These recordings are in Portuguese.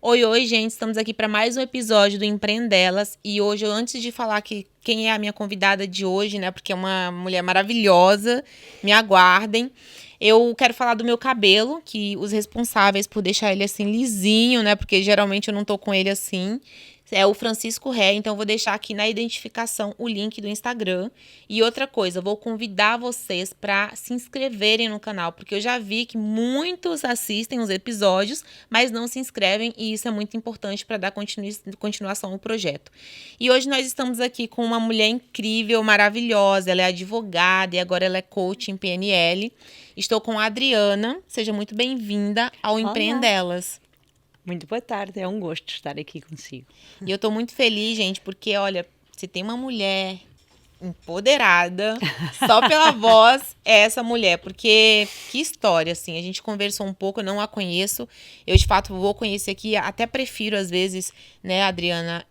Oi, oi, gente, estamos aqui para mais um episódio do Empreendelas e hoje, antes de falar que quem é a minha convidada de hoje, né, porque é uma mulher maravilhosa, me aguardem, eu quero falar do meu cabelo, que os responsáveis por deixar ele assim lisinho, né, porque geralmente eu não tô com ele assim, é o Francisco Ré, então eu vou deixar aqui na identificação o link do Instagram. E outra coisa, eu vou convidar vocês para se inscreverem no canal, porque eu já vi que muitos assistem os episódios, mas não se inscrevem e isso é muito importante para dar continuação ao projeto. E hoje nós estamos aqui com uma mulher incrível, maravilhosa, ela é advogada e agora ela é coach em PNL. Estou com a Adriana, seja muito bem-vinda ao Olá, Empreendelas. muito boa tarde, é um gosto estar aqui consigo. E eu tô muito feliz, gente, porque, olha, se tem uma mulher empoderada, só pela voz, é essa mulher. Porque que história, assim, a gente conversou um pouco, eu não a conheço. Eu, de fato, vou conhecer aqui, até prefiro, às vezes, né, Adriana,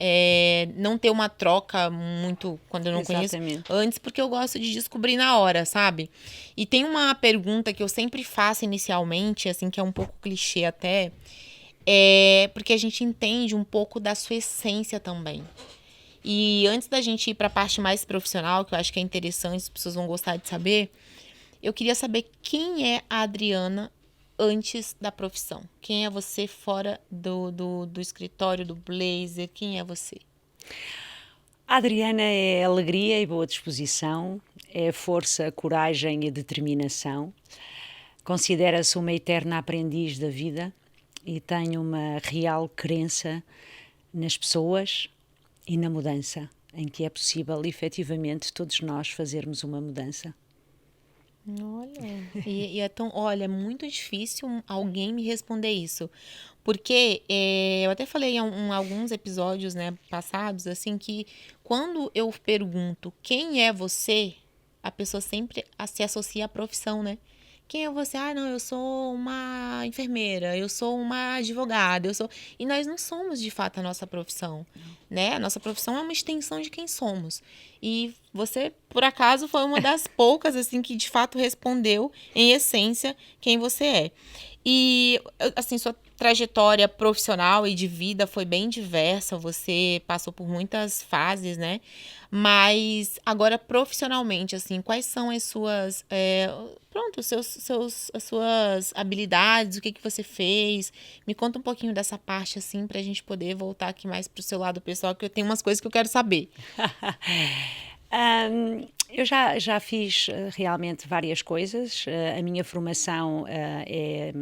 não ter uma troca muito, quando eu não conheço, Exatamente. antes, porque eu gosto de descobrir na hora, sabe? E tem uma pergunta que eu sempre faço inicialmente, assim, que é um pouco clichê até, porque a gente entende um pouco da sua essência também. E antes da gente ir para a parte mais profissional, que eu acho que é interessante, as pessoas vão gostar de saber, eu queria saber quem é a Adriana antes da profissão. Quem é você fora do escritório, do blazer? Quem é você? A Adriana é alegria e boa disposição, é força, coragem e determinação. Considera-se uma eterna aprendiz da vida e tem uma real crença nas pessoas e na mudança, em que é possível efetivamente todos nós fazermos uma mudança. Olha, e é tão, olha, é muito difícil alguém me responder isso. Porque eu até falei em alguns episódios, né, passados, assim, que quando eu pergunto quem é você, a pessoa sempre se associa à profissão, né? Quem é você? Ah, não, eu sou uma enfermeira, eu sou uma advogada, eu sou. E nós não somos de fato a nossa profissão, né? A nossa profissão é uma extensão de quem somos. E você, por acaso, foi uma das poucas assim que de fato respondeu em essência quem você é. E assim, sua trajetória profissional e de vida foi bem diversa, você passou por muitas fases, né? Mas agora profissionalmente, assim, quais são as suas, pronto, as suas habilidades, o que que você fez? Me conta um pouquinho dessa parte, assim, pra gente poder voltar aqui mais pro seu lado pessoal, que eu tenho umas coisas que eu quero saber. Eu já fiz realmente várias coisas. A minha formação é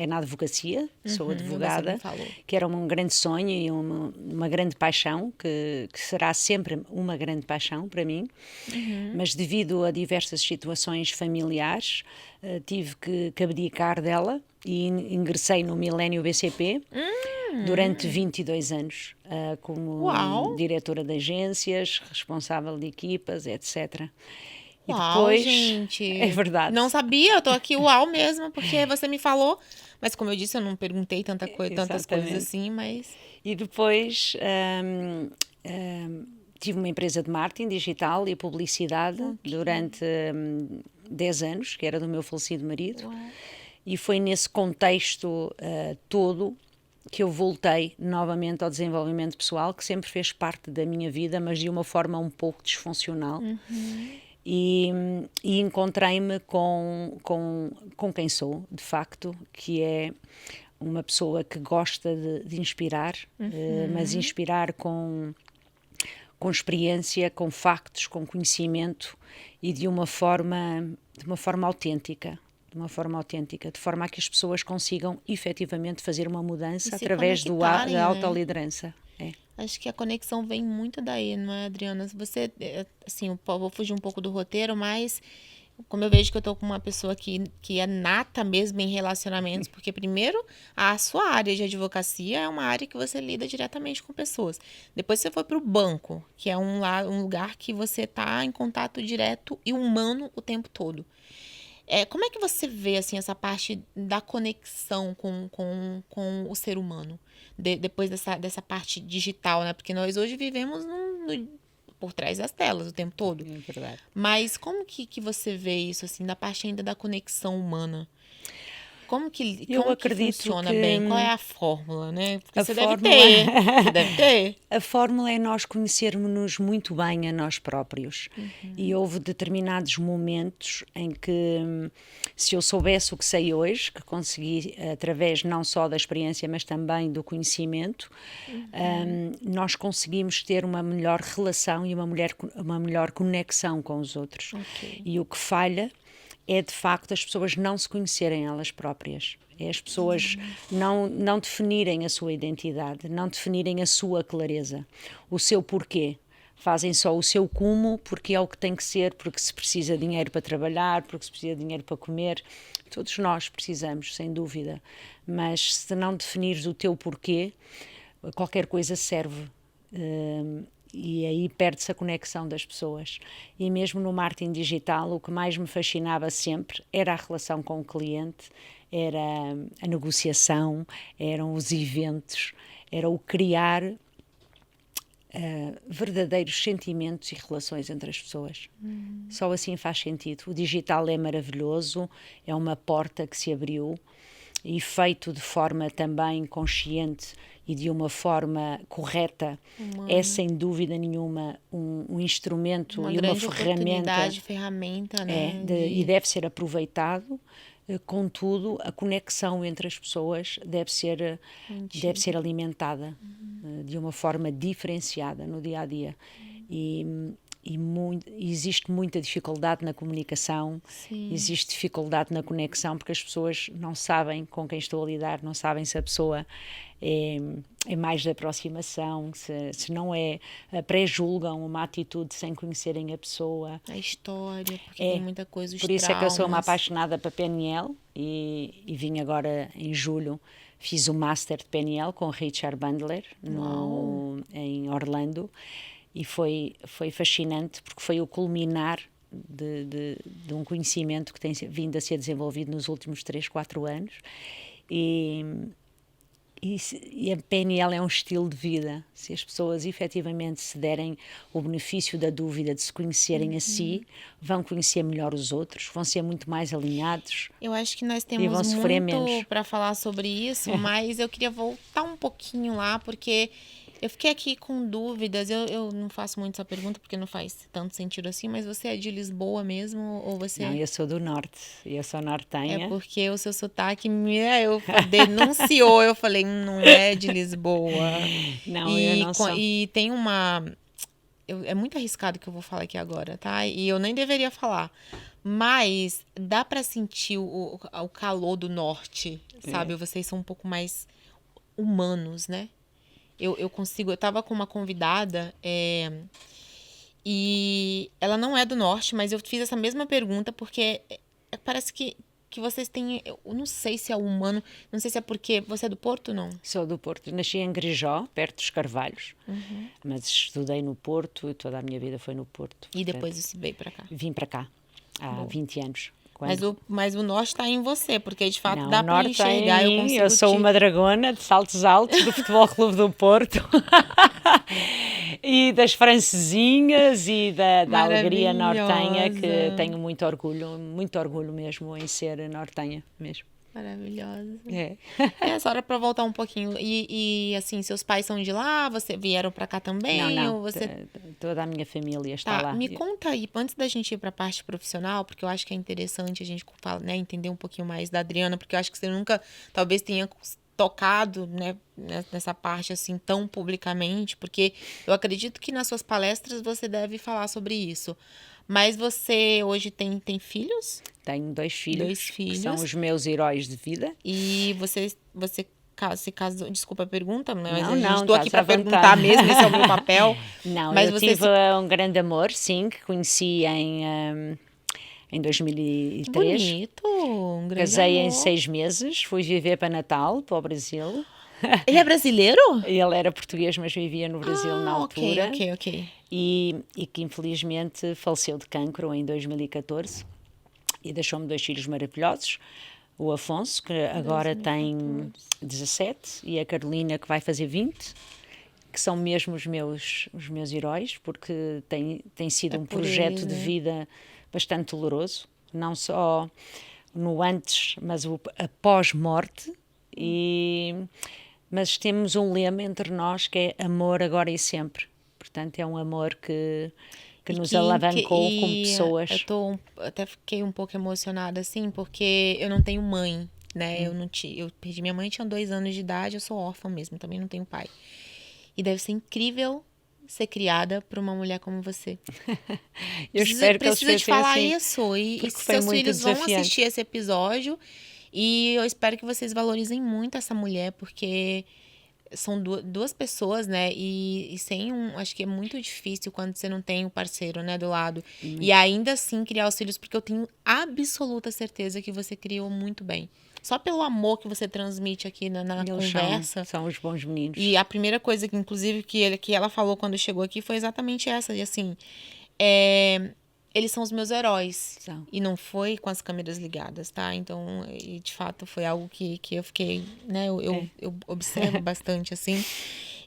na advocacia, sou Você me advogada, falou. que era um grande sonho e uma grande paixão, que será sempre uma grande paixão para mim, mas devido a diversas situações familiares, tive que abdicar dela e ingressei no Milênio BCP durante 22 anos, como Uau! diretora de agências, responsável de equipas, etc. E Uau, depois, é gente. verdade, Não sabia, eu tô aqui uau mesmo, porque você me falou. Mas como eu disse, eu não perguntei tantas coisas exatamente. assim, mas. E depois tive uma empresa de marketing digital e publicidade Ok. durante 10 anos, que era do meu falecido marido, Uau. e foi nesse contexto todo que eu voltei novamente ao desenvolvimento pessoal, que sempre fez parte da minha vida, mas de uma forma um pouco disfuncional. E, e encontrei-me com quem sou, de facto, que é uma pessoa que gosta de inspirar, mas inspirar com experiência, com factos, com conhecimento e de uma forma autêntica. De uma forma autêntica, de forma a que as pessoas consigam efetivamente fazer uma E mudança se através da conectarem, né? autoliderança. É. Acho que a conexão vem muito daí, não é, Adriana? Se você, assim, eu vou fugir um pouco do roteiro, mas como eu vejo que eu tô com uma pessoa que é nata mesmo em relacionamentos, porque primeiro, a sua área de advocacia é uma área que você lida diretamente com pessoas. Depois você foi para o banco, que é um lugar que você tá em contato direto e humano o tempo todo. Como é que você vê assim essa parte da conexão com o ser humano? Depois dessa parte digital, né? Porque nós hoje vivemos por trás das telas o tempo todo. É verdade. Mas como que você vê isso, assim, da parte ainda da conexão humana? Eu como que acredito funciona que bem? Qual é a fórmula, né? Porque a você deve fórmula ter. Você deve ter. a fórmula é nós conhecermos-nos muito bem a nós próprios. E houve determinados momentos em que, se eu soubesse o que sei hoje, que consegui através não só da experiência, mas também do conhecimento, nós conseguimos ter uma melhor relação e uma melhor conexão com os outros. Ok. E o que falha é, de facto, as pessoas não se conhecerem elas próprias. É as pessoas não definirem a sua identidade, não definirem a sua clareza, o seu porquê. Fazem só o seu como porque é o que tem que ser, porque se precisa de dinheiro para trabalhar, porque se precisa de dinheiro para comer. Todos nós precisamos, sem dúvida. Mas se não definires o teu porquê, qualquer coisa serve. E aí perde-se a conexão das pessoas. E mesmo no marketing digital, o que mais me fascinava sempre era a relação com o cliente, era a negociação, eram os eventos, era o criar verdadeiros sentimentos e relações entre as pessoas. Só assim faz sentido. O digital é maravilhoso, é uma porta que se abriu e feito de forma também consciente e de uma forma correta, é sem dúvida nenhuma um instrumento Uma e uma grande oportunidade, ferramenta ferramenta, né? e deve ser aproveitado. Contudo, a conexão entre as pessoas deve ser alimentada de uma forma diferenciada no dia a dia. Existe muita dificuldade na comunicação, Sim. existe dificuldade na conexão, porque as pessoas não sabem com quem estou a lidar, não sabem se a pessoa é mais de aproximação, se não é, pré-julgam uma atitude sem conhecerem a pessoa. A história, porque tem muita coisa, os Por isso é que eu sou uma traumas. apaixonada para PNL e vim agora em julho, fiz o Master de PNL com o Richard Bandler em Orlando e foi fascinante porque foi o culminar de um conhecimento que tem vindo a ser desenvolvido nos últimos 3, 4 anos e a PNL é um estilo de vida. Se as pessoas efetivamente se derem o benefício da dúvida de se conhecerem a si, vão conhecer melhor os outros, vão ser muito mais alinhados. Eu acho que nós E temos vão sofrer menos. muito para falar sobre isso, mas eu queria voltar um pouquinho lá, porque eu fiquei aqui com dúvidas. Eu não faço muito essa pergunta, porque não faz tanto sentido assim, mas você é de Lisboa mesmo? Ou você... Não, eu sou do Norte, eu sou nortenha. É porque o seu sotaque eu denunciou, eu falei, não é de Lisboa. Não, eu não sou. E tem uma... é muito arriscado o que eu vou falar aqui agora, tá? E eu nem deveria falar. Mas dá pra sentir o calor do norte, sabe? Vocês são um pouco mais humanos, né? Eu consigo... Eu tava com uma convidada e ela não é do norte, mas eu fiz essa mesma pergunta porque parece que vocês têm... Eu não sei se é humano, não sei se é porque... Você é do Porto, não? Sou do Porto. Nasci em Grijó, perto dos Carvalhos, mas estudei no Porto e toda a minha vida foi no Porto. E depois você veio pra cá. Vim para cá há 20 anos. Mas o norte está em você, porque de fato Não, dá para enxergar. Eu sou uma dragona de saltos altos do Futebol Clube do Porto e das francesinhas e da alegria nortenha, que tenho muito orgulho mesmo em ser nortenha mesmo. Maravilhosa. É. Só era para voltar um pouquinho. E assim, seus pais são de lá? Você vieram para cá também? Não. Ou você... Toda a minha família está lá. Me conta aí, antes da gente ir para a parte profissional, porque eu acho que é interessante a gente né, entender um pouquinho mais da Adriana, porque eu acho que você nunca, talvez tenha tocado, né, nessa parte assim tão publicamente, porque eu acredito que nas suas palestras você deve falar sobre isso. Mas você hoje tem filhos? Tenho 2 filhos. 2 filhos. Que são os meus heróis de vida. E você se casou... Desculpa a pergunta, mas não, estou aqui para perguntar mesmo, esse é o meu papel. Não, mas eu tive um grande amor, sim, que conheci em 2003. Bonito, um grande Casei amor. em 6 meses, fui viver para Natal, para o Brasil. Ele é brasileiro? Ele era português, mas vivia no Brasil na altura. Ok. E que infelizmente faleceu de cancro em 2014 e deixou-me 2 filhos maravilhosos. O Afonso, que agora 2014. Tem 17, e a Carolina, que vai fazer 20, que são mesmo os meus heróis, porque tem sido um projeto de vida bastante doloroso, não só no antes, mas a pós-morte, mas temos um lema entre nós que é amor agora e sempre. Portanto, é um amor que nos alavancou como pessoas. Até fiquei um pouco emocionada, assim, porque eu não tenho mãe, né? Eu perdi minha mãe, tinha 2 anos de idade, eu sou órfã mesmo, também não tenho pai. E deve ser incrível ser criada por uma mulher como você. Eu espero que eles Precisa de falar assim, isso. E foi seus muito filhos vão desafiante. assistir esse episódio. E eu espero que vocês valorizem muito essa mulher, porque são duas pessoas, né? E sem acho que é muito difícil quando você não tem um parceiro, né, do lado. E ainda assim criar os filhos, porque eu tenho absoluta certeza que você criou muito bem. Só pelo amor que você transmite aqui na Eles conversa. são os bons meninos. E a primeira coisa que, inclusive, que ela falou quando chegou aqui foi exatamente essa. E assim, eles são os meus heróis. São. E não foi com as câmeras ligadas, tá? Então, de fato, foi algo que eu fiquei, né? Eu observo bastante, assim.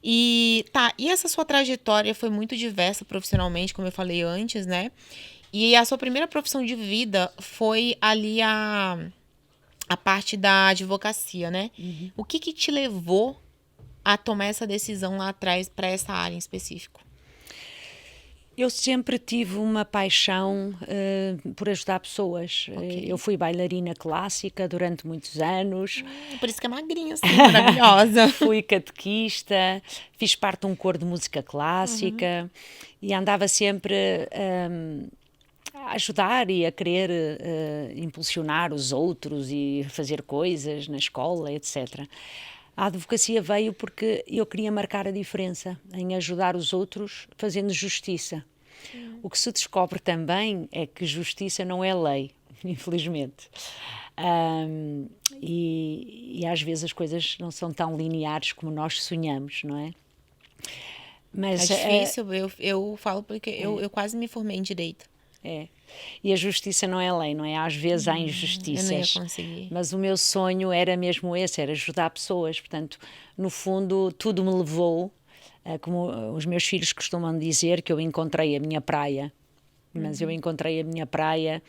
E essa sua trajetória foi muito diversa profissionalmente, como eu falei antes, né? E a sua primeira profissão de vida foi ali a parte da advocacia, né? O que te levou a tomar essa decisão lá atrás para essa área em específico? Eu sempre tive uma paixão por ajudar pessoas. Ok. Eu fui bailarina clássica durante muitos anos. Por isso que é magrinha, assim, maravilhosa. Fui catequista, fiz parte de um coro de música clássica e andava sempre a ajudar e a querer impulsionar os outros e fazer coisas na escola, etc. A advocacia veio porque eu queria marcar a diferença em ajudar os outros fazendo justiça. O que se descobre também é que justiça não é lei, infelizmente. E às vezes as coisas não são tão lineares como nós sonhamos, não é? Mas, é difícil, eu falo porque eu quase me formei em Direito. E a justiça não é lei, não é? Às vezes há injustiças. Eu não ia conseguir. Mas o meu sonho era mesmo esse, era ajudar pessoas. Portanto, no fundo, tudo me levou, como os meus filhos costumam dizer, que eu encontrei a minha praia. Mas eu encontrei a minha praia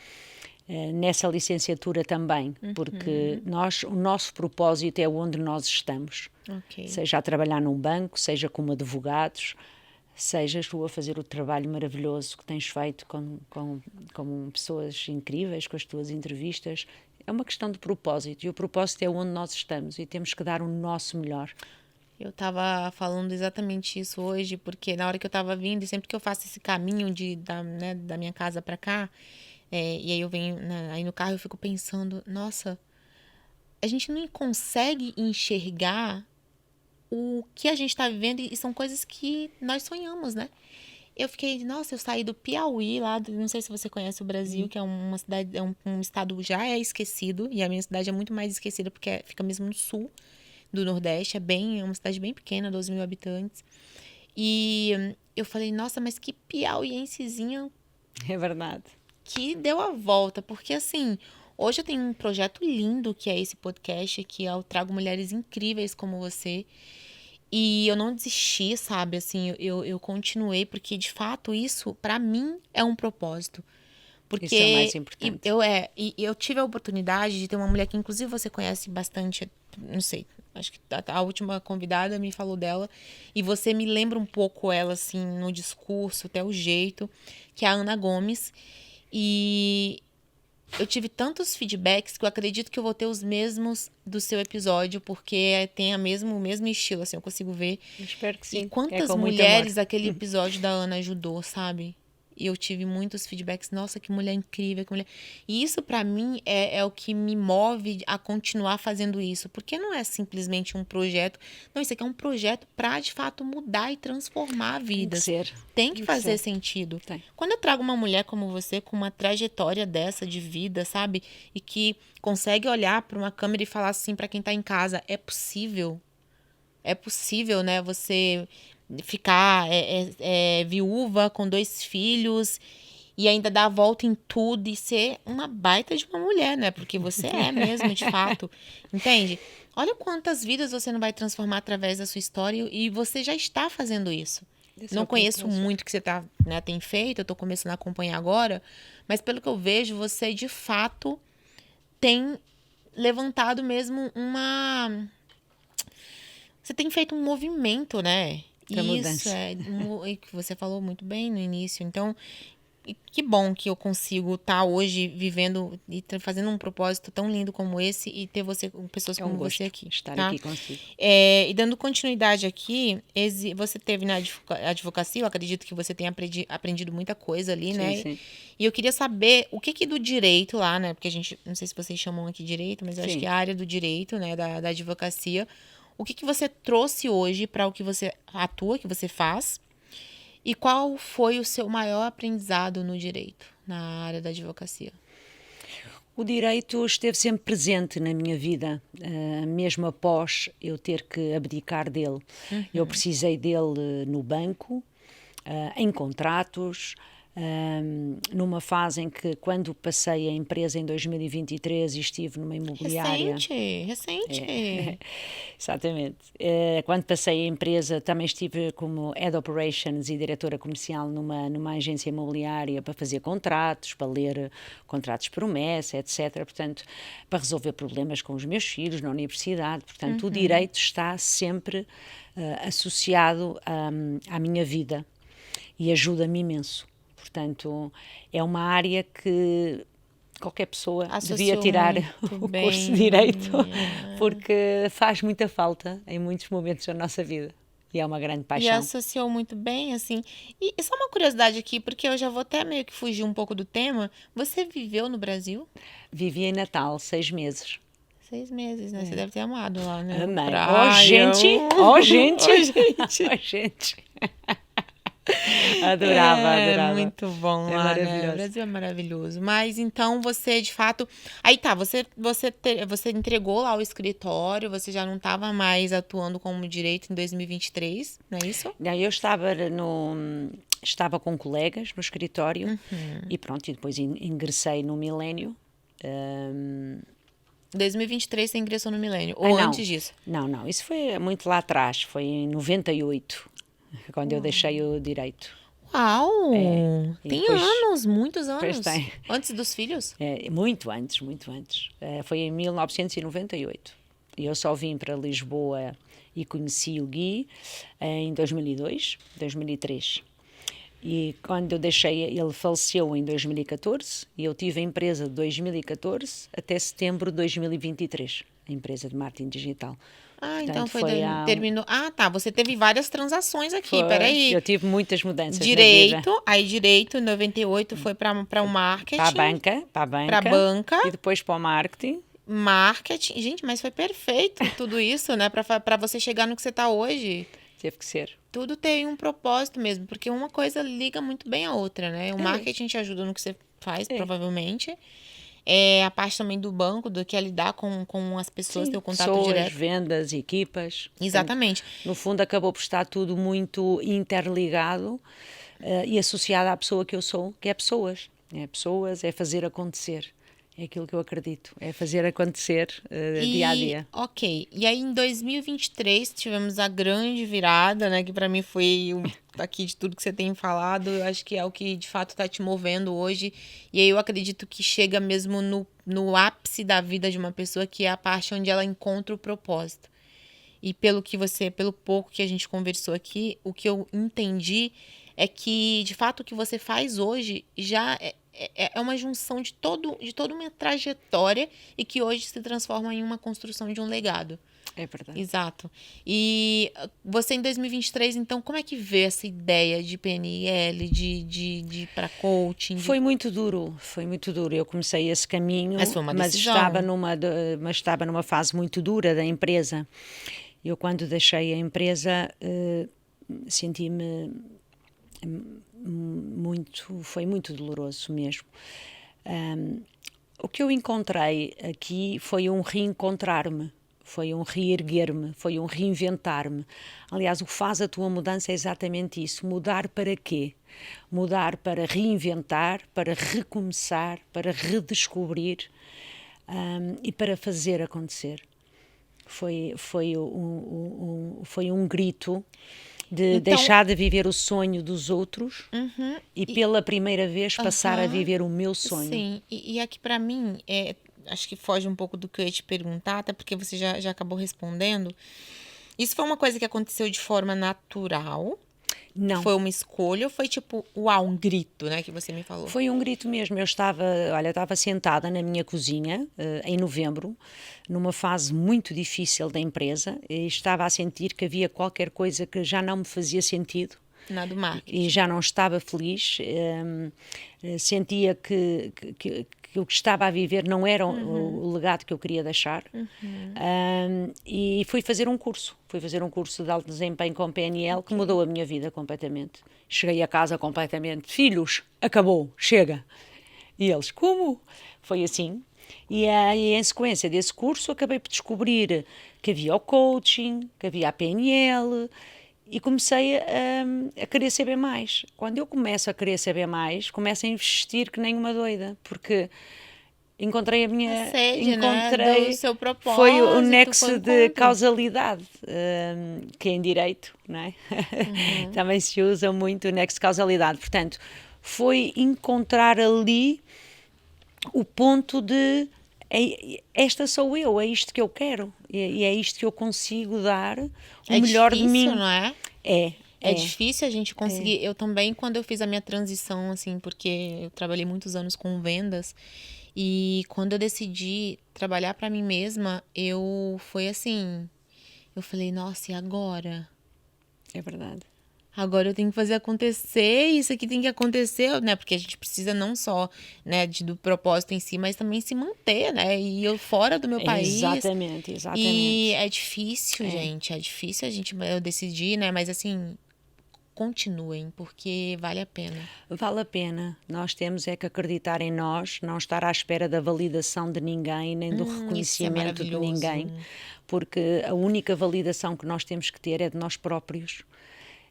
nessa licenciatura também, porque o nosso propósito é onde nós estamos. Okay. Seja a trabalhar num banco, seja como advogados, sejas tu a fazer o trabalho maravilhoso que tens feito com pessoas incríveis, com as tuas entrevistas. É uma questão de propósito, e o propósito é onde nós estamos e temos que dar o nosso melhor. Eu estava falando exatamente isso hoje, porque na hora que eu estava vindo, e sempre que eu faço esse caminho da minha casa para cá, e aí eu venho, aí no carro eu fico pensando, nossa, a gente não consegue enxergar o que a gente está vivendo, e são coisas que nós sonhamos, né? Eu fiquei, nossa, eu saí do Piauí, não sei se você conhece o Brasil, que é uma cidade, um estado já esquecido, e a minha cidade é muito mais esquecida porque fica mesmo no sul do Nordeste, é uma cidade bem pequena, 12 mil habitantes. E eu falei, nossa, mas que piauiensezinha. É verdade. Que deu a volta, porque assim, hoje eu tenho um projeto lindo que é esse podcast, que eu trago mulheres incríveis como você. E eu não desisti, sabe? Assim, eu continuei, porque de fato isso, pra mim, é um propósito. Porque isso é o mais importante. Eu tive a oportunidade de ter uma mulher que, inclusive, você conhece bastante, não sei, acho que a última convidada me falou dela, e você me lembra um pouco ela, assim, no discurso, até o jeito, que é a Ana Gomes. E eu tive tantos feedbacks que eu acredito que eu vou ter os mesmos do seu episódio, porque tem o mesmo estilo, assim, eu consigo ver. Eu espero que sim. E quantas mulheres aquele episódio da Ana ajudou, sabe? E eu tive muitos feedbacks, nossa, que mulher incrível, que mulher... E isso, pra mim, é o que me move a continuar fazendo isso. Porque não é simplesmente um projeto. Não, isso aqui é um projeto pra, de fato, mudar e transformar vidas. Tem que fazer sentido. Tem. Quando eu trago uma mulher como você, com uma trajetória dessa de vida, sabe? E que consegue olhar pra uma câmera e falar assim pra quem tá em casa, é possível. É possível, né? Você ficar viúva com 2 filhos e ainda dar a volta em tudo e ser uma baita de uma mulher, né? Porque você é mesmo, de fato. Entende? Olha quantas vidas você não vai transformar através da sua história, e você já está fazendo isso. Não conheço muito o que você tem feito, eu estou começando a acompanhar agora, mas pelo que eu vejo, você de fato tem levantado mesmo uma... Você tem feito um movimento, né? Da mudança. E que você falou muito bem no início. Então, e que bom que eu consigo estar hoje vivendo e fazendo um propósito tão lindo como esse e ter pessoas como gosto você aqui. estar Tá? aqui consigo. E dando continuidade aqui, você teve na advocacia, eu acredito que você tenha aprendido muita coisa ali, Sim, né? sim. E eu queria saber o que do direito lá, né? Porque a gente, não sei se vocês chamam aqui direito, mas eu acho Sim. que a área do direito, né, da advocacia, o que você trouxe hoje para o que você atua, que você faz? E qual foi o seu maior aprendizado no direito, na área da advocacia? O direito esteve sempre presente na minha vida, mesmo após eu ter que abdicar dele. Eu precisei dele no banco, em contratos, numa fase em que, quando passei a empresa em 2023 e estive numa imobiliária... Recente. Exatamente. Quando passei a empresa, também estive como Head Operations e diretora comercial numa agência imobiliária para fazer contratos, para ler contratos promessa, etc. Portanto, para resolver problemas com os meus filhos na universidade. Portanto, o direito está sempre associado à minha vida e ajuda-me imenso. Portanto, é uma área que qualquer pessoa devia tirar o curso de Direito, porque faz muita falta em muitos momentos da nossa vida. E é uma grande E paixão. associou muito bem, assim. E só uma curiosidade aqui, porque eu já vou até meio que fugir um pouco do tema. Você viveu no Brasil? Vivi em Natal 6 meses. 6 meses, né? Você deve ter amado lá, né? Amei. Praia. Oh, gente! Oh, gente! Oh, gente! Oh, gente! Adorava. Muito bom É lá, né? O maravilhoso. Brasil é maravilhoso. Mas então você, de fato... Aí tá, você entregou lá o escritório, você já não estava mais atuando como direito em 2023, não é isso? Não, eu estava com colegas no escritório e pronto, e depois ingressei no Milénio. 2023 você ingressou no Milênio, ou não. antes disso? Não, isso foi muito lá atrás, foi em 98, quando eu deixei o direito. Uau! E Tem depois- anos, muitos Pois anos. tem. Antes dos filhos? Muito antes. Foi em 1998. E eu só vim para Lisboa e conheci o Gui em 2003. E quando eu deixei, ele faleceu em 2014 e eu tive a empresa de 2014 até setembro de 2023, a empresa de marketing digital. Então Portanto, terminou. Ah, tá. Você teve várias transações aqui. Peraí. Eu tive muitas mudanças na vida. Direito, em 98 foi para o marketing. Para a banca. Para a banca. E depois para o marketing. Marketing. Gente, mas foi perfeito tudo isso, né? Para você chegar no que você está hoje. Teve que ser. Tudo tem um propósito mesmo, porque uma coisa liga muito bem a outra, né? O marketing te ajuda no que você faz, provavelmente. A parte também do banco, do que é lidar com as pessoas, ter o contato pessoas, direto. vendas, equipas. Exatamente. Portanto, no fundo, acabou por estar tudo muito interligado e associado à pessoa que eu sou, que é pessoas. É pessoas, é fazer acontecer. É aquilo que eu acredito, é fazer acontecer dia a dia. Ok, e aí em 2023 tivemos a grande virada, né, que para mim foi aqui de tudo que você tem falado, eu acho que é o que de fato está te movendo hoje, e aí eu acredito que chega mesmo no ápice da vida de uma pessoa, que é a parte onde ela encontra o propósito. E pelo pouco que a gente conversou aqui, o que eu entendi é que, de fato, o que você faz hoje já é uma junção de toda uma trajetória e que hoje se transforma em uma construção de um legado. É verdade. Exato. E você em 2023, então, como é que vê essa ideia de PNL, de ir para coaching? Foi muito duro. Eu comecei esse caminho, Mas foi uma decisão. mas estava numa fase muito dura da empresa. Eu, quando deixei a empresa, senti-me foi muito doloroso mesmo. O que eu encontrei aqui foi um reencontrar-me, foi um reerguer-me, foi um reinventar-me. Aliás, o que faz a tua mudança é exatamente isso. Mudar para quê? Mudar para reinventar, para recomeçar, para redescobrir e para fazer acontecer. Foi um grito de deixar de viver o sonho dos outros e pela primeira vez passar a viver o meu sonho. Sim, e aqui para mim, acho que foge um pouco do que eu ia te perguntar, até porque você já acabou respondendo. Isso foi uma coisa que aconteceu de forma natural? Não. Foi uma escolha ou foi tipo, uau, um grito, né, que você me falou? Foi um grito mesmo. Eu estava sentada na minha cozinha, em novembro, numa fase muito difícil da empresa, e estava a sentir que havia qualquer coisa que já não me fazia sentido. Na do E marketing. já não estava feliz, sentia que o que estava a viver não era o legado que eu queria deixar. E fui fazer um curso de alto desempenho com PNL que mudou a minha vida completamente. Cheguei a casa completamente, filhos, acabou, chega. E eles, como? Foi assim. E aí, em sequência desse curso, acabei por descobrir que havia o coaching, que havia a PNL, e comecei a querer saber mais. Quando eu começo a querer saber mais, começo a investir que nem uma doida, porque encontrei a A minha. sede, né, do Encontrei. seu Foi o propósito, foi o nexo de encontro. causalidade, que é em direito, não é? Também se usa muito o nexo de causalidade. Portanto, foi encontrar ali o ponto de esta sou eu, é isto que eu quero e é isto que eu consigo dar o É melhor de difícil, mim. não é? É, É é, difícil a gente conseguir. Eu também, quando eu fiz a minha transição, assim, porque eu trabalhei muitos anos com vendas, e quando eu decidi trabalhar pra mim mesma, eu foi assim, eu falei, nossa, e agora? é verdade. Agora eu tenho que fazer acontecer, isso aqui tem que acontecer, né? Porque a gente precisa não só, né, do propósito em si, mas também se manter, né? E eu fora do meu país. Exatamente, E exatamente. é difícil, gente. É difícil eu decidir, né? Mas assim, continuem, porque vale a pena. Vale a pena. Nós temos é que acreditar em nós, não estar à espera da validação de ninguém, nem do Isso é reconhecimento de maravilhoso. ninguém, porque a única validação que nós temos que ter é de nós próprios.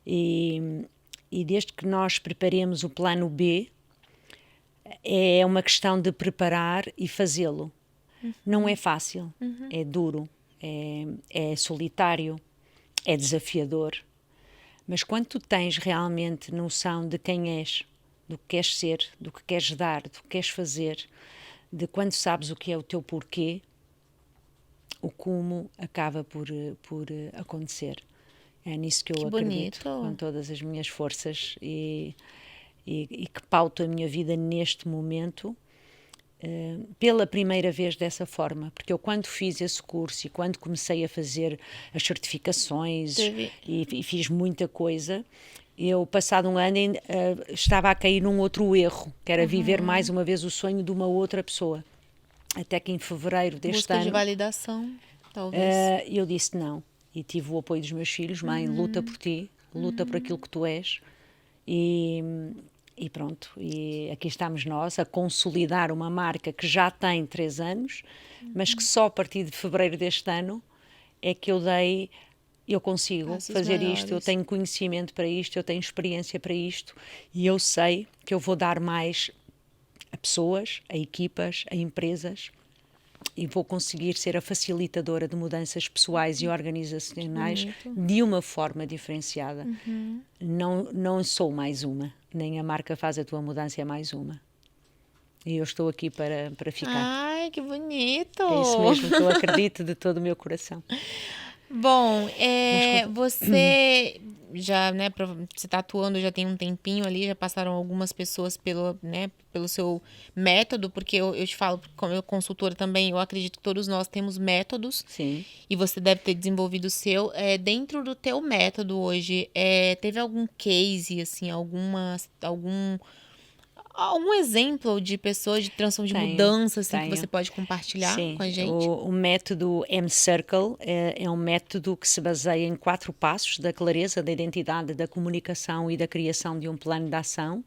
E, e desde que nós preparemos o plano B, é uma questão de preparar e fazê-lo. Não é fácil, é duro, é solitário, é desafiador. Mas quando tu tens realmente noção de quem és, do que queres ser, do que queres dar, do que queres fazer, de quando sabes o que é o teu porquê, o como acaba por acontecer. É nisso que eu Que acredito bonito. com todas as minhas forças e que pauto a minha vida neste momento pela primeira vez dessa forma, porque eu quando fiz esse curso e quando comecei a fazer as certificações e fiz muita coisa, eu passado um ano estava a cair num outro erro, que era viver mais uma vez o sonho de uma outra pessoa. Até que em fevereiro deste Busca de ano validação, talvez. eu disse não. E tive o apoio dos meus filhos, mãe, luta por ti, luta por aquilo que tu és. E, e pronto, e aqui estamos nós a consolidar uma marca que já tem 3 anos, mas que só a partir de fevereiro deste ano é que eu consigo Passos fazer isto, eu maiores. tenho conhecimento para isto, eu tenho experiência para isto e eu sei que eu vou dar mais a pessoas, a equipas, a empresas e vou conseguir ser a facilitadora de mudanças pessoais e organizacionais de uma forma diferenciada. Não sou mais uma, nem a marca faz a tua mudança é mais uma. E eu estou aqui para ficar. Ai, que bonito! É isso mesmo que eu acredito de todo o meu coração. Bom, Mas você já, né, você tá atuando já tem um tempinho ali, já passaram algumas pessoas pelo seu método, porque eu te falo, como eu consultora também, eu acredito que todos nós temos métodos. Sim. E você deve ter desenvolvido o seu. Dentro do teu método hoje, teve algum case, assim, algum exemplo de pessoas de transformação, de mudança, assim, que você pode compartilhar Sim, com a gente? o método M-Circle é um método que se baseia em 4 passos da clareza, da identidade, da comunicação e da criação de um plano de ação.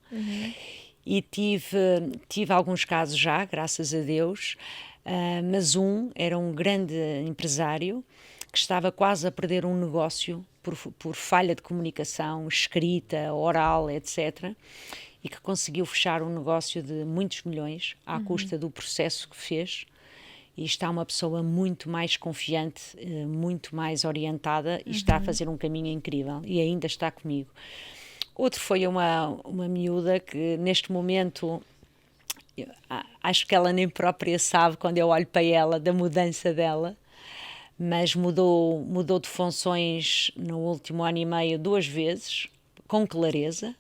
E tive alguns casos já, graças a Deus, mas era um grande empresário que estava quase a perder um negócio por falha de comunicação, escrita, oral, etc., e que conseguiu fechar um negócio de muitos milhões à custa do processo que fez. E está uma pessoa muito mais confiante, muito mais orientada e está a fazer um caminho incrível e ainda está comigo. Outro foi uma miúda que neste momento Acho que ela nem própria sabe, quando eu olho para ela, da mudança dela, mas mudou de funções no último ano e meio 2 vezes, com clareza,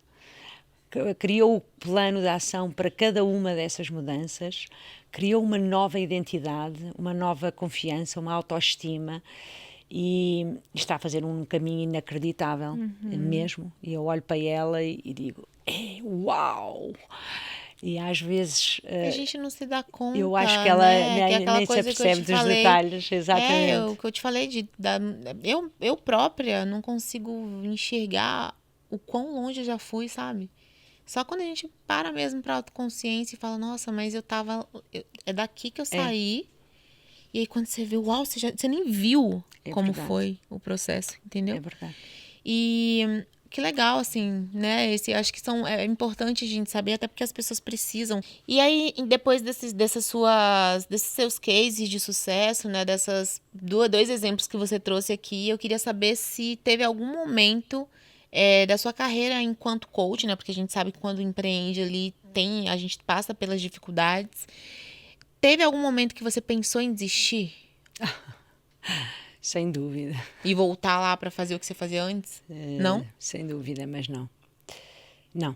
criou o plano de ação para cada uma dessas mudanças, criou uma nova identidade, uma nova confiança, uma autoestima, e está a fazer um caminho inacreditável, mesmo. E eu olho para ela e digo, uau! E às vezes A gente não se dá eu acho que conta, ela né? Que é aquela nem se coisa que eu apercebe te dos falei. detalhes, exatamente. O que eu te falei eu própria não consigo enxergar o quão longe eu já fui, sabe? Só quando a gente para mesmo pra autoconsciência e fala, nossa, mas é daqui que eu É, saí. E aí quando você vê, uau, você nem viu é como verdade, foi o processo, é entendeu? verdade. E que legal, assim, né? Acho que é importante a gente saber, até porque as pessoas precisam. E aí, depois desses seus cases de sucesso, né? Dois exemplos que você trouxe aqui, eu queria saber se teve algum momento da sua carreira enquanto coach, né? Porque a gente sabe que quando empreende ali, a gente passa pelas dificuldades. Teve algum momento que você pensou em desistir Sem dúvida, e voltar lá para fazer o que você fazia antes? Não? sem dúvida, mas não. Não.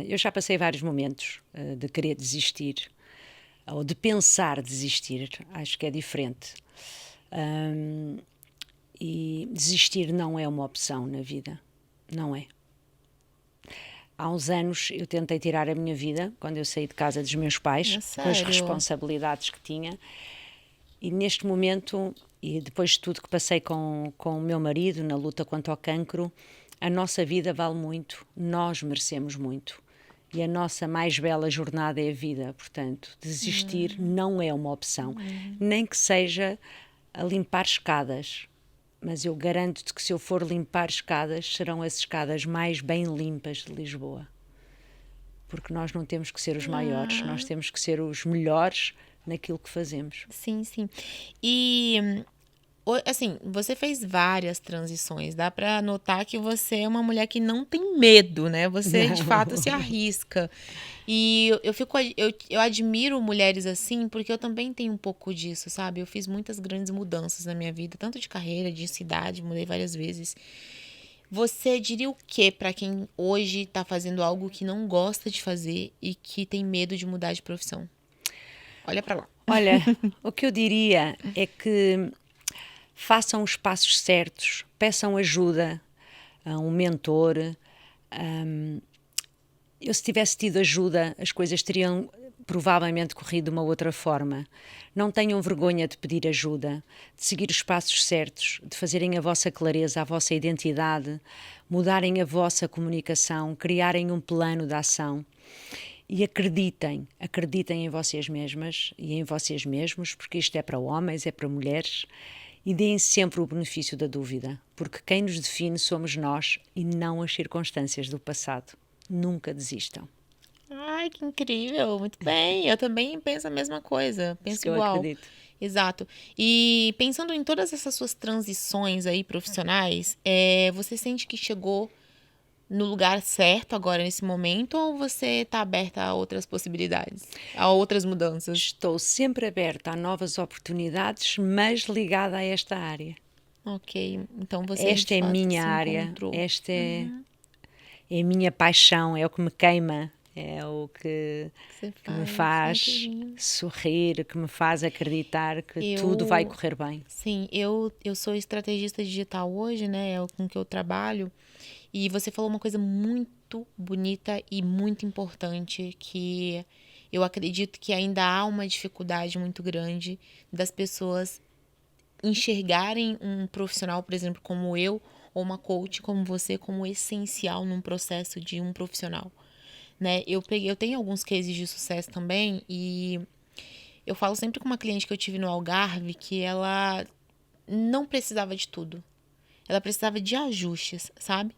Eu já passei vários momentos de querer desistir, ou de pensar desistir, acho que é diferente. E desistir não é uma opção na vida, não é. Há uns anos eu tentei tirar a minha vida, quando eu saí de casa dos meus pais, É com as sério? responsabilidades que tinha. E neste momento, e depois de tudo que passei com o meu marido, na luta contra o cancro, a nossa vida vale muito, nós merecemos muito. E a nossa mais bela jornada é a vida, portanto, desistir não é uma opção, nem que seja a limpar escadas. Mas eu garanto-te que se eu for limpar escadas, serão as escadas mais bem limpas de Lisboa. Porque nós não temos que ser os maiores, nós Ah, temos que ser os melhores naquilo que fazemos. sim, sim. E, assim, você fez várias transições. Dá pra notar que você é uma mulher que não tem medo, né? Você, de fato, se Não. arrisca. E eu admiro mulheres assim, porque eu também tenho um pouco disso, sabe? Eu fiz muitas grandes mudanças na minha vida, tanto de carreira, de cidade, mudei várias vezes. Você diria o que pra quem hoje tá fazendo algo que não gosta de fazer e que tem medo de mudar de profissão? Olha pra lá. Olha, o que eu diria é que façam os passos certos, peçam ajuda a um mentor. Eu, se tivesse tido ajuda, as coisas teriam provavelmente corrido de uma outra forma. Não tenham vergonha de pedir ajuda, de seguir os passos certos, de fazerem a vossa clareza, a vossa identidade, mudarem a vossa comunicação, criarem um plano de ação. E acreditem em vocês mesmas e em vocês mesmos, porque isto é para homens, é para mulheres, e deem sempre o benefício da dúvida, porque quem nos define somos nós e não as circunstâncias do passado. Nunca desistam. Ai, que incrível, muito bem. Eu também penso a mesma coisa, Isso penso que eu igual. acredito. Exato. E pensando em todas essas suas transições aí profissionais, você sente que chegou no lugar certo agora nesse momento ou você está aberta a outras possibilidades, a outras mudanças? Estou sempre aberta a novas oportunidades, mas ligada a esta área. Ok, então você de Esta é a fato minha se área, encontrou. esta é a minha paixão, é o que me queima, é o O que você que me faz, muito faz lindo. sorrir, que me faz acreditar que tudo vai Eu, correr bem. sim, eu sou estrategista digital hoje, né? É com que eu trabalho. E você falou uma coisa muito bonita e muito importante que eu acredito que ainda há uma dificuldade muito grande das pessoas enxergarem um profissional, por exemplo, como eu, ou uma coach como você, como essencial num processo de um profissional, né? Eu tenho alguns cases de sucesso também e eu falo sempre com uma cliente que eu tive no Algarve que ela não precisava de tudo. Ela precisava de ajustes, sabe?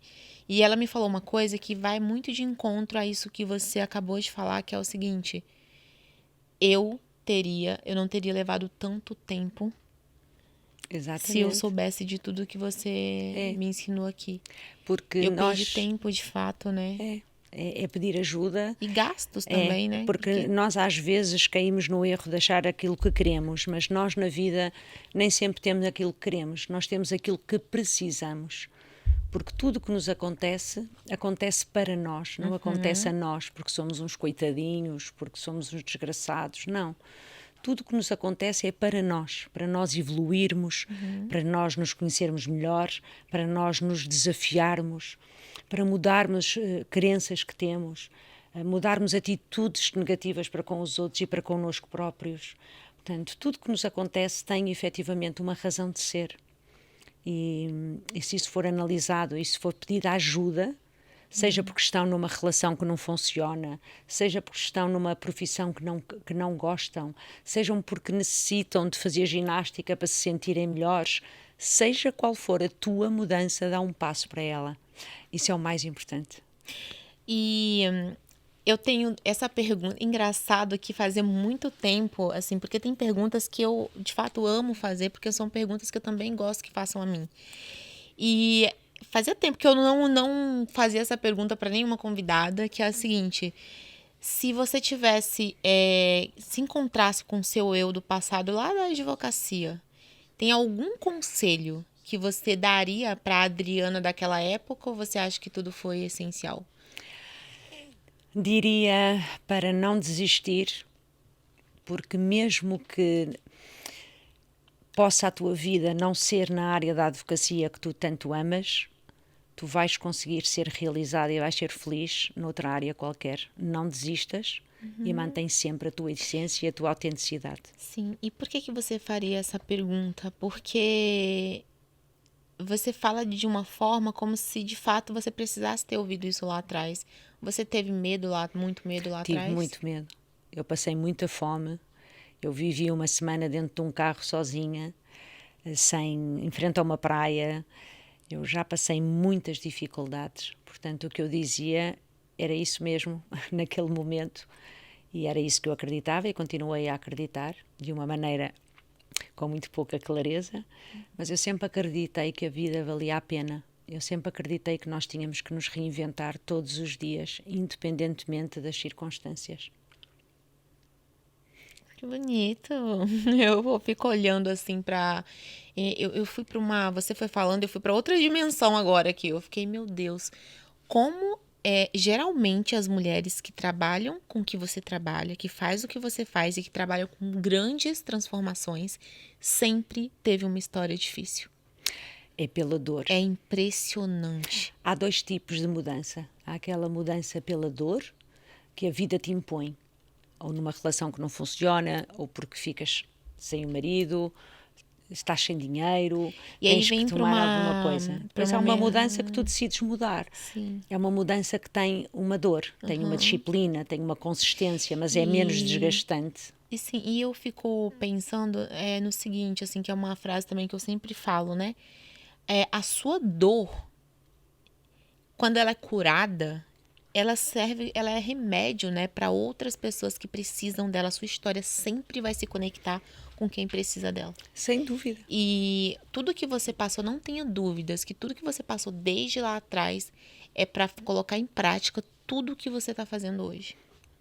E ela me falou uma coisa que vai muito de encontro a isso que você acabou de falar, que é o seguinte: eu não teria levado tanto tempo se eu Exatamente. soubesse de tudo que você É, me ensinou aqui. porque Eu perdi nós tempo de fato, né? é pedir ajuda. E gastos também, né? Porque nós às vezes caímos no erro de achar aquilo que queremos, mas nós na vida nem sempre temos aquilo que queremos, nós temos aquilo que precisamos. Porque tudo o que nos acontece, acontece para nós, não acontece a nós, porque somos uns coitadinhos, porque somos uns desgraçados, não. Tudo o que nos acontece é para nós evoluirmos, para nós nos conhecermos melhor, para nós nos desafiarmos, para mudarmos crenças que temos, mudarmos atitudes negativas para com os outros e para connosco próprios. Portanto, tudo o que nos acontece tem efetivamente uma razão de ser. E se isso for analisado e se for pedida ajuda, seja porque estão numa relação que não funciona, seja porque estão numa profissão que não gostam, sejam porque necessitam de fazer ginástica para se sentirem melhores, seja qual for a tua mudança, dá um passo para ela. Isso é o mais importante. E eu tenho essa pergunta, engraçado que fazia muito tempo, assim, porque tem perguntas que eu, de fato, amo fazer, porque são perguntas que eu também gosto que façam a mim. E fazia tempo que eu não fazia essa pergunta para nenhuma convidada, que é a seguinte: se você tivesse, se encontrasse com o seu eu do passado lá da advocacia, tem algum conselho que você daria para a Adriana daquela época, ou você acha que tudo foi essencial? Diria para não desistir, porque mesmo que possa a tua vida não ser na área da advocacia que tu tanto amas, tu vais conseguir ser realizada e vais ser feliz noutra área qualquer. Não desistas e mantém sempre a tua essência e a tua autenticidade. Sim, e por que você faria essa pergunta? Porque você fala de uma forma como se de fato você precisasse ter ouvido isso lá atrás. Você teve medo lá, muito medo lá atrás? Tive muito medo. Eu passei muita fome. Eu vivi uma semana dentro de um carro sozinha, em frente a uma praia. Eu já passei muitas dificuldades. Portanto, o que eu dizia era isso mesmo, naquele momento. E era isso que eu acreditava e continuei a acreditar, de uma maneira com muito pouca clareza. Mas eu sempre acreditei que a vida valia a pena. Eu sempre acreditei que nós tínhamos que nos reinventar todos os dias, independentemente das circunstâncias. Que bonito. Eu fico olhando assim pra... Eu fui pra uma... Você foi falando, eu fui pra outra dimensão agora aqui. Eu fiquei, meu Deus, como geralmente as mulheres que trabalham com o que você trabalha, que faz o que você faz e que trabalham com grandes transformações, sempre teve uma história difícil. É pela dor. É impressionante. Há dois tipos de mudança. Há aquela mudança pela dor, que a vida te impõe. Ou numa relação que não funciona, ou porque ficas sem o marido, estás sem dinheiro, e aí tens vem que tomar alguma coisa. Mas é uma mudança que tu decides mudar. Sim. É uma mudança que tem uma dor, tem uma disciplina, tem uma consistência, mas é menos desgastante. E sim, e eu fico pensando no seguinte, assim, que é uma frase também que eu sempre falo, né? A sua dor, quando ela é curada, ela é remédio, né, para outras pessoas que precisam dela. A sua história sempre vai se conectar com quem precisa dela. Sem dúvida. E tudo que você passou, não tenha dúvidas, que tudo que você passou desde lá atrás é para colocar em prática tudo que você está fazendo hoje.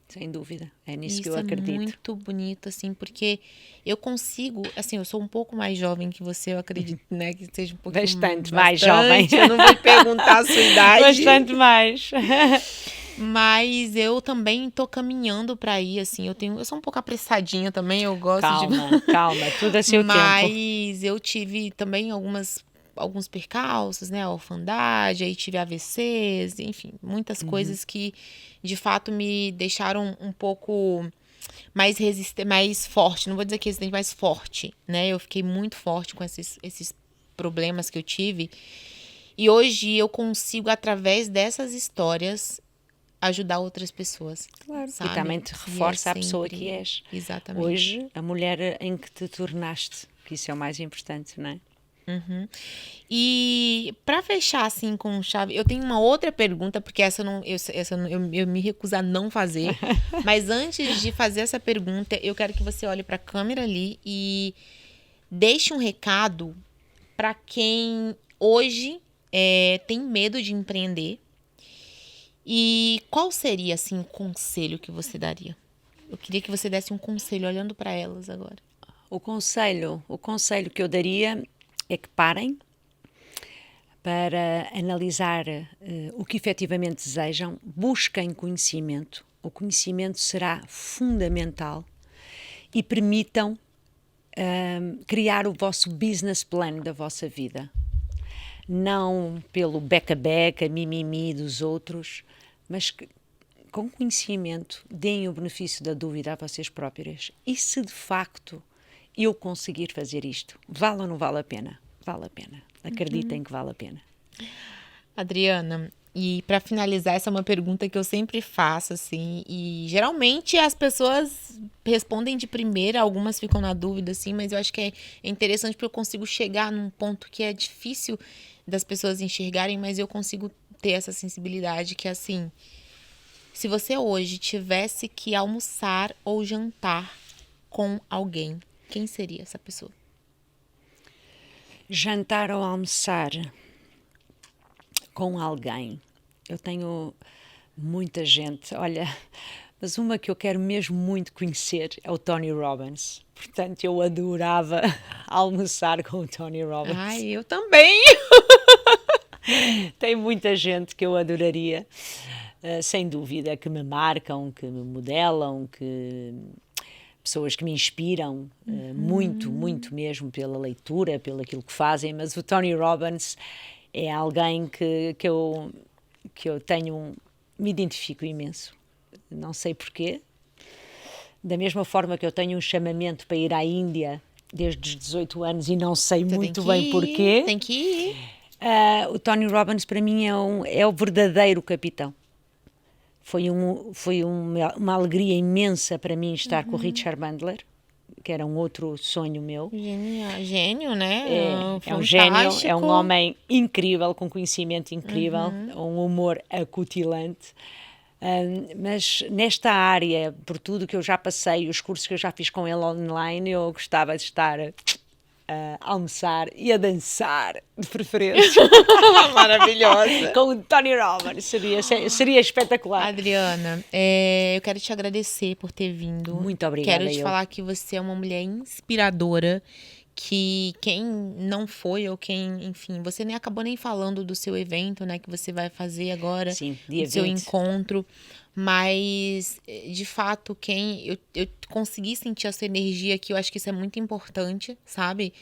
Sem dúvida, é nisso Isso que eu acredito. É muito bonito, assim, porque eu consigo, assim, eu sou um pouco mais jovem que você, eu acredito, né, que seja um pouquinho bastante mais jovem. Eu não vou perguntar a sua idade. Bastante mais. Mas eu também tô caminhando para ir, assim, eu sou um pouco apressadinha também, eu gosto Calma, tudo a seu tempo. Mas eu tive também alguns percalços, né, a orfandade, aí tive AVCs, enfim, muitas coisas que de fato me deixaram um pouco mais mais forte, não vou dizer que resistente, mais forte, né, eu fiquei muito forte com esses problemas que eu tive, e hoje eu consigo, através dessas histórias, ajudar outras pessoas. Claro, sabe? E também te reforça a pessoa que és. Exatamente. Hoje, a mulher em que te tornaste, que isso é o mais importante, não é? Uhum. E para fechar assim com chave, eu tenho uma outra pergunta, porque eu me recuso a não fazer. Mas antes de fazer essa pergunta, eu quero que você olhe para a câmera ali e deixe um recado para quem hoje tem medo de empreender E qual seria, assim, o conselho que você daria? Eu queria que você desse um conselho olhando para elas agora. O conselho que eu daria é que parem para analisar o que efetivamente desejam, busquem conhecimento. O conhecimento será fundamental e permitam criar o vosso business plan da vossa vida. Não pelo beca-beca, mimimi dos outros, mas que, com conhecimento, deem o benefício da dúvida a vocês próprias. E se de facto eu conseguir fazer isto, vale ou não vale a pena? Vale a pena. Acreditem que vale a pena. Adriana, e para finalizar, essa é uma pergunta que eu sempre faço, assim, e geralmente as pessoas respondem de primeira, algumas ficam na dúvida, assim, mas eu acho que é interessante porque eu consigo chegar num ponto que é difícil das pessoas enxergarem, mas eu consigo ter essa sensibilidade que é assim, se você hoje tivesse que almoçar ou jantar com alguém, quem seria essa pessoa? Jantar ou almoçar com alguém. Eu tenho muita gente, olha, mas uma que eu quero mesmo muito conhecer é o Tony Robbins. Portanto, eu adorava almoçar com o Tony Robbins. Ai, eu também! Tem muita gente que eu adoraria, sem dúvida, que me marcam, que me modelam, que pessoas que me inspiram muito, muito mesmo pela leitura, pelo aquilo que fazem, mas o Tony Robbins é alguém que eu me identifico imenso. Não sei porquê. Da mesma forma que eu tenho um chamamento para ir à Índia desde os 18 anos e não sei Você muito tem que bem ir, porquê. tem que ir. O Tony Robbins para mim é o verdadeiro capitão. Foi uma alegria imensa para mim estar com o Richard Bandler, que era um outro sonho meu. Gênio, né? É um gênio, é Fantástico. um homem incrível, com conhecimento incrível, um humor acutilante. Mas nesta área, por tudo que eu já passei, os cursos que eu já fiz com ele online, eu gostava de estar a almoçar e a dançar, de preferência. Maravilhosa. Com o Tony Robbins, seria espetacular. Adriana, eu quero te agradecer por ter vindo. Muito obrigada. Quero te falar que você é uma mulher inspiradora, que quem não foi ou quem, enfim, você nem acabou nem falando do seu evento, né, que você vai fazer agora, Sim, dia do seu 20. encontro, mas de fato eu consegui sentir essa energia que eu acho que isso é muito importante, sabe?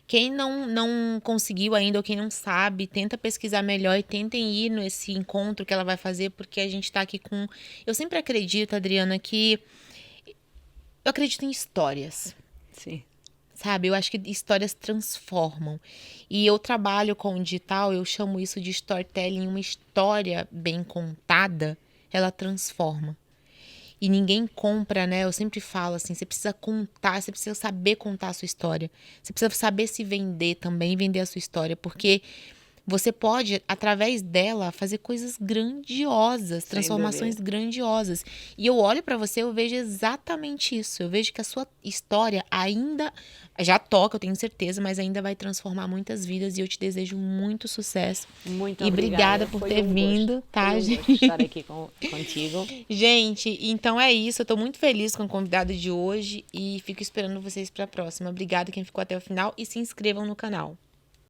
Quem não conseguiu ainda ou quem não sabe, tenta pesquisar melhor e tentem ir nesse encontro que ela vai fazer, porque a gente tá aqui com... Eu sempre acredito, Adriana, que eu acredito em histórias. Sim. Sabe, eu acho que histórias transformam. E eu trabalho com o digital, eu chamo isso de storytelling. Uma história bem contada, ela transforma. E ninguém compra, né? Eu sempre falo assim, você precisa contar, você precisa saber contar a sua história. Você precisa saber se vender também, vender a sua história. Porque você pode, através dela, fazer coisas grandiosas, transformações grandiosas. E eu olho pra você, eu vejo exatamente isso. Eu vejo que a sua história ainda já toca, eu tenho certeza, mas ainda vai transformar muitas vidas. E eu te desejo muito sucesso. Muito e obrigada. Obrigada por ter vindo, tá, Foi gente? gosto estar aqui contigo. Gente, então é isso. Eu tô muito feliz com o convidado de hoje e fico esperando vocês pra próxima. Obrigada quem ficou até o final e se inscrevam no canal.